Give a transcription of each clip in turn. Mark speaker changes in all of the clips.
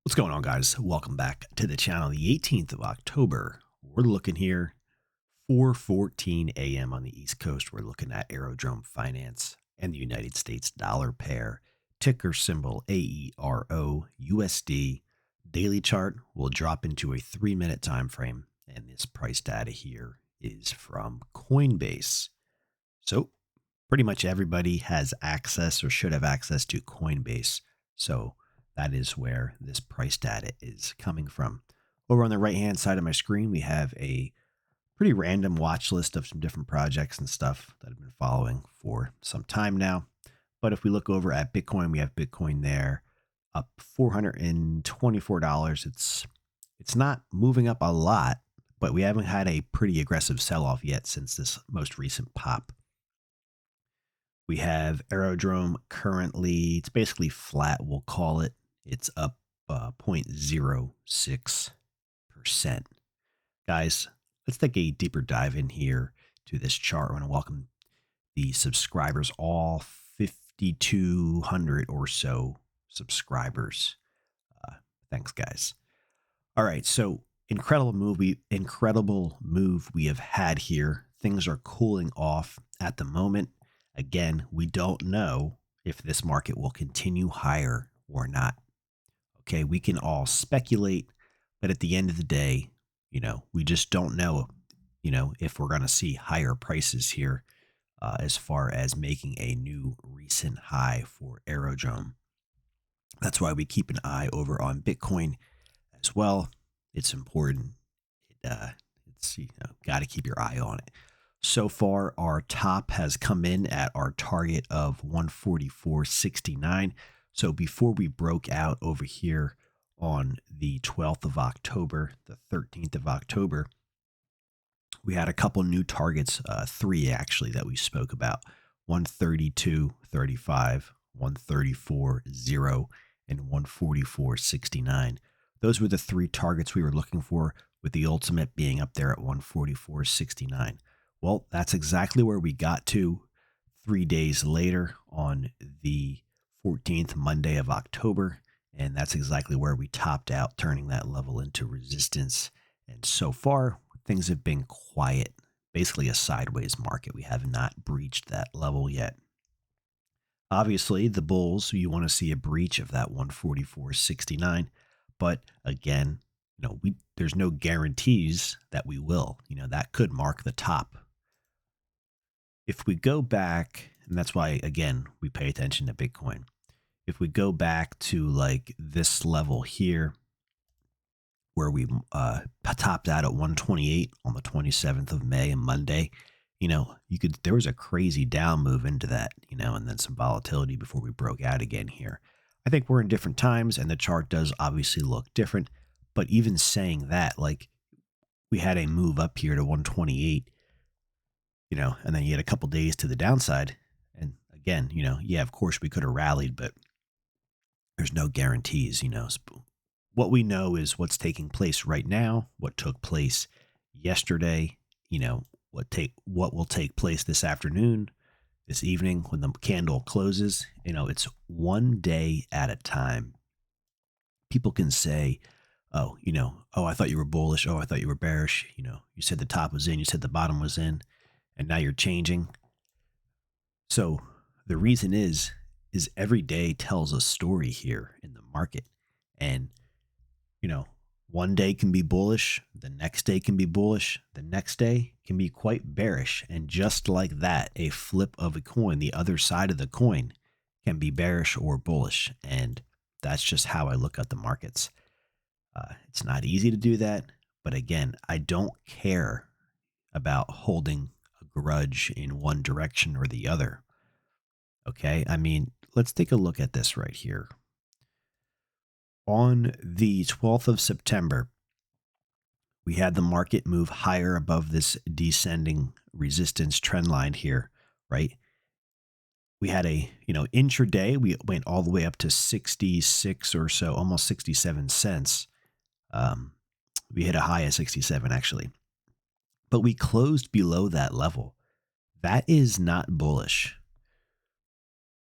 Speaker 1: What's going on, guys? Welcome back to the channel. The 18th of October. We're looking here 4:14 a.m. on the East Coast. We're looking at Aerodrome Finance and the United States dollar pair. Ticker symbol AERO USD. Daily chart will drop into a 3-minute time frame, and this price data here is from Coinbase. So pretty much everybody has access or should have access to Coinbase. So that is where this price data is coming from. Over on the right hand side of my screen, we have a pretty random watch list of some different projects and stuff that I've been following for some time now. But if we look over at Bitcoin, we have Bitcoin there up $424. It's not moving up a lot, but we haven't had a pretty aggressive sell-off yet since this most recent pop. We have Aerodrome currently, it's basically flat, we'll call it. It's up 0.06%. Guys, let's take a deeper dive in here to this chart. I want to welcome the subscribers, all 5,200 or so subscribers. Thanks, guys. All right, so incredible move we have had here. Things are cooling off at the moment. Again, we don't know if this market will continue higher or not. Okay, we can all speculate, but at the end of the day, we just don't know, if we're going to see higher prices here as far as making a new recent high for Aerodrome. That's why we keep an eye over on Bitcoin as well. It's important. It's got to keep your eye on it. So far, our top has come in at our target of 144.69. So before we broke out over here on the 12th of October, the 13th of October, we had a couple new targets, 3 actually, that we spoke about: 132.35, 134.0, and 144.69. Those were the 3 targets we were looking for, with the ultimate being up there at 144.69. Well, that's exactly where we got to 3 days later on the 14th Monday of October, and that's exactly where we topped out, turning that level into resistance. And so far, things have been quiet, basically a sideways market. We have not breached that level yet. Obviously, the bulls, you want to see a breach of that 144.69, but again, there's no guarantees that we will. That could mark the top. If we go back, and that's why, again, we pay attention to Bitcoin. If we go back to like this level here, where we topped out at 128 on the 27th of May, and Monday, there was a crazy down move into that, and then some volatility before we broke out again here. I think we're in different times, and the chart does obviously look different. But even saying that, like, we had a move up here to 128, and then you had a couple days to the downside. And again, yeah, of course we could have rallied, but there's no guarantees. What we know is what's taking place right now, what took place yesterday, what will take place this afternoon, this evening when the candle closes. It's one day at a time. People can say, oh, I thought you were bullish. Oh, I thought you were bearish. You said the top was in, you said the bottom was in, and now you're changing. So the reason is every day tells a story here in the market. And, one day can be bullish. The next day can be bullish. The next day can be quite bearish. And just like that, a flip of a coin, the other side of the coin can be bearish or bullish. And that's just how I look at the markets. It's not easy to do that. But again, I don't care about holding a grudge in one direction or the other. Okay, I mean, let's take a look at this right here. On the 12th of September, we had the market move higher above this descending resistance trend line here, right? We had a, intraday, we went all the way up to 66 or so, almost 67 cents. We hit a high of 67 actually, but we closed below that level. That is not bullish.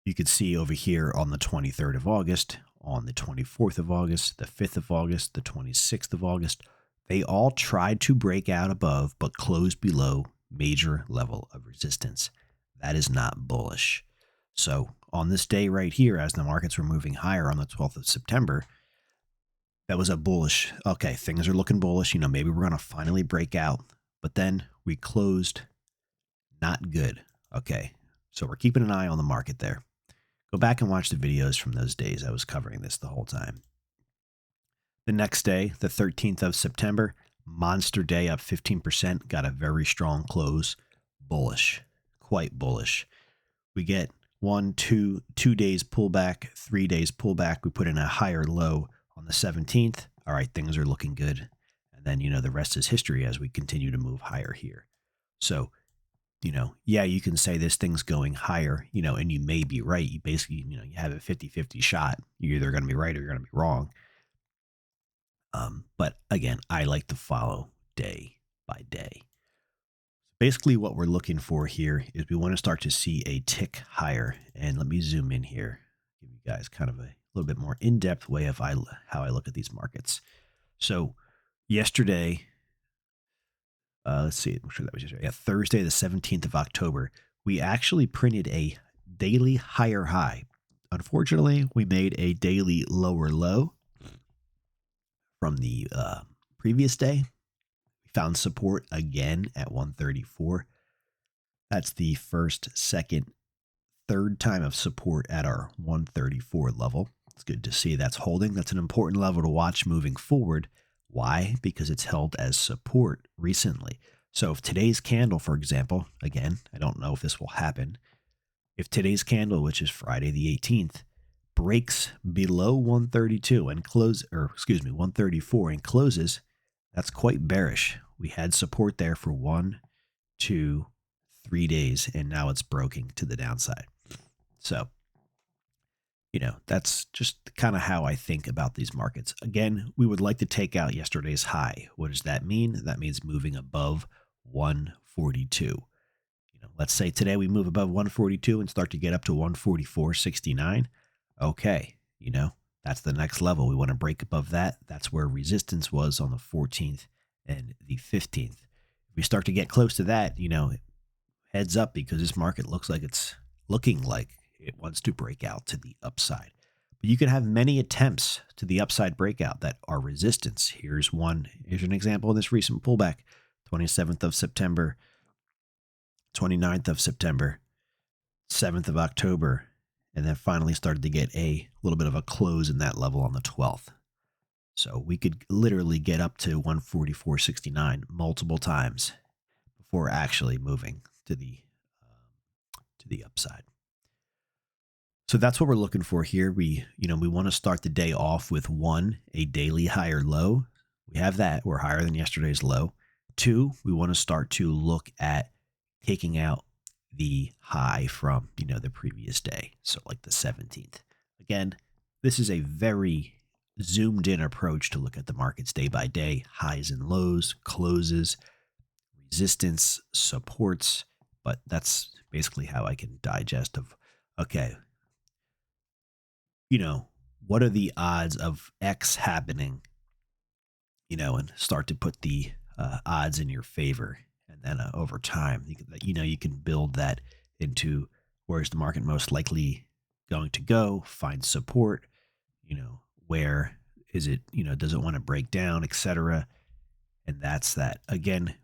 Speaker 1: You could see over here on the 23rd of August, on the 24th of August, the 5th of August, the 26th of August. They all tried to break out above but closed below major level of resistance. That is not bullish. So on this day right here, as the markets were moving higher on the 12th of September, that was a bullish, okay, things are looking bullish. Maybe we're going to finally break out. But then we closed not good. Okay, so we're keeping an eye on the market there. Go back and watch the videos from those days. I was covering this the whole time. The next day, the 13th of September, monster day, up 15%, got a very strong close. Bullish, quite bullish. We get 2 days pullback, 3 days pullback. We put in a higher low on the 17th. All right, things are looking good. And then, the rest is history as we continue to move higher here. So, yeah, you can say this thing's going higher, and you may be right. You basically, you have a 50-50 shot. You're either going to be right or you're going to be wrong. But again, I like to follow day by day. Basically, what we're looking for here is we want to start to see a tick higher. And let me zoom in here, give you guys kind of a little bit more in-depth way of how I look at these markets. So yesterday, let's see, I'm sure that was yesterday. Yeah, Thursday, the 17th of October, we actually printed a daily higher high. Unfortunately, we made a daily lower low from the previous day. We found support again at 134. That's the first, second, third time of support at our 134 level. It's good to see that's holding. That's an important level to watch moving forward. Why? Because it's held as support recently. So if today's candle, for example, again, I don't know if this will happen. If today's candle, which is Friday the 18th, breaks below 132 and 134 and closes, that's quite bearish. We had support there for 1, 2, 3 days, and now it's broken to the downside. So, that's just kind of how I think about these markets. Again, we would like to take out yesterday's high. What does that mean? That means moving above 142. Let's say today we move above 142 and start to get up to 144.69. Okay, that's the next level. We want to break above that. That's where resistance was on the 14th and the 15th. If we start to get close to that, heads up, because this market looks like it's looking like it wants to break out to the upside. But you can have many attempts to the upside breakout that are resistance. Here's one. Here's an example of this recent pullback. 27th of September, 29th of September, 7th of October, and then finally started to get a little bit of a close in that level on the 12th. So we could literally get up to 144.69 multiple times before actually moving to the upside. So that's what we're looking for here. We want to start the day off with 1, a daily higher low. We have that. We're higher than yesterday's low. 2, we want to start to look at taking out the high from, the previous day. So like the 17th. Again, this is a very zoomed in approach to look at the markets day by day, highs and lows, closes, resistance, supports. But that's basically how I can digest of, okay, what are the odds of X happening, and start to put the odds in your favor. And then over time, you can build that into where's the market most likely going to go, find support, where is it, does it want to break down, etc. And that's that. Again,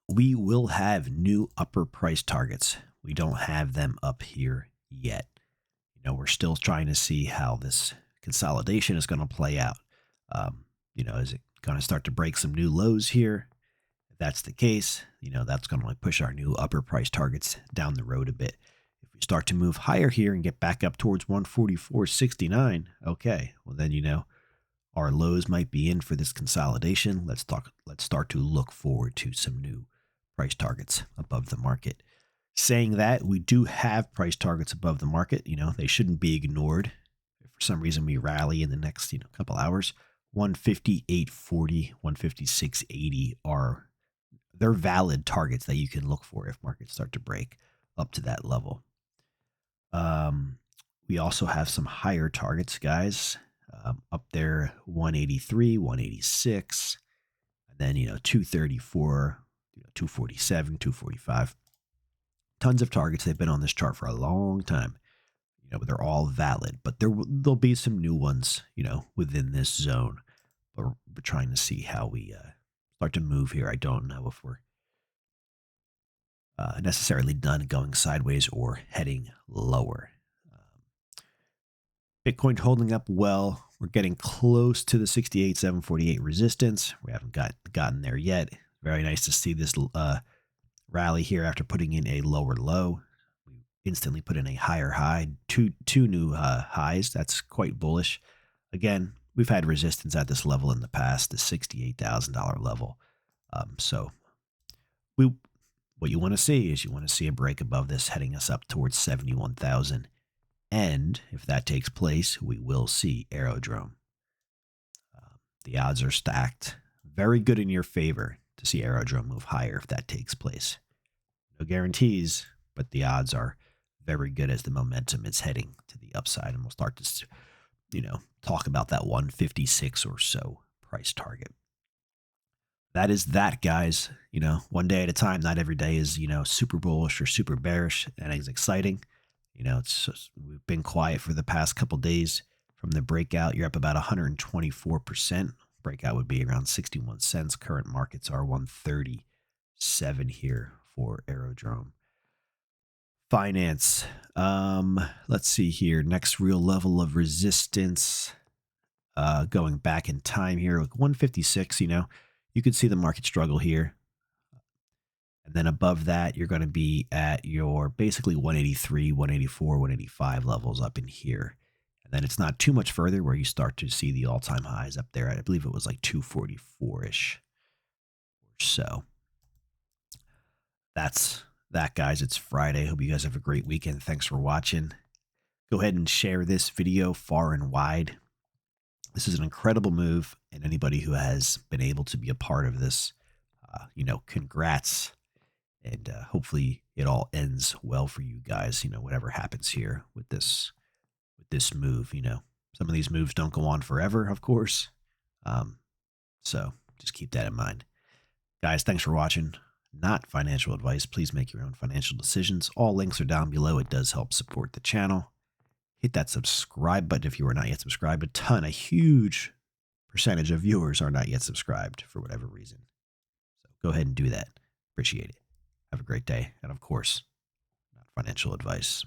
Speaker 1: we will have new upper price targets. We don't have them up here yet. We're still trying to see how this consolidation is going to play out. Is it going to start to break some new lows here? If that's the case, that's going to push our new upper price targets down the road a bit. If we start to move higher here and get back up towards 144.69, okay, well then, our lows might be in for this consolidation. Let's start to look forward to some new price targets above the market. Saying that, we do have price targets above the market. They shouldn't be ignored. If for some reason we rally in the next couple hours, 158.40, 156.80 they're valid targets that you can look for if markets start to break up to that level. we also have some higher targets, guys. Up there, 183, 186, and then 234, 247, 245. Tons of targets. They've been on this chart for a long time. But they're all valid. But there'll be some new ones, within this zone. But we're trying to see how we start to move here. I don't know if we're necessarily done going sideways or heading lower. Bitcoin holding up well. We're getting close to the 68,748 resistance. We haven't gotten there yet. Very nice to see this rally here after putting in a lower low. We instantly put in a higher high, two new highs. That's quite bullish. Again, we've had resistance at this level in the past, the $68,000 level. So what you want to see is you want to see a break above this, heading us up towards 71,000. And if that takes place, we will see Aerodrome. The odds are stacked. Very good in your favor to see Aerodrome move higher if that takes place. No guarantees, but the odds are very good as the momentum is heading to the upside. And we'll start to, talk about that 156 or so price target. That is that, guys. One day at a time. Not every day is, super bullish or super bearish. And it's exciting. We've been quiet for the past couple days. From the breakout, you're up about 124%. Breakout would be around 61 cents. Current markets are 137 here for Aerodrome. Finance. Let's see here. Next real level of resistance. Going back in time here, like 156. You could see the market struggle here. And then above that, you're going to be at your basically 183, 184, 185 levels up in here. And then it's not too much further where you start to see the all-time highs up there. I believe it was like 244-ish or so. That's that, guys. It's Friday. Hope you guys have a great weekend. Thanks for watching. Go ahead and share this video far and wide. This is an incredible move, and anybody who has been able to be a part of this, congrats. And hopefully it all ends well for you guys, whatever happens here with this move. Some of these moves don't go on forever, of course. So just keep that in mind. Guys, thanks for watching. Not financial advice. Please make your own financial decisions. All links are down below. It does help support the channel. Hit that subscribe button if you are not yet subscribed. A huge percentage of viewers are not yet subscribed for whatever reason. So go ahead and do that. Appreciate it. Have a great day. And of course, not financial advice.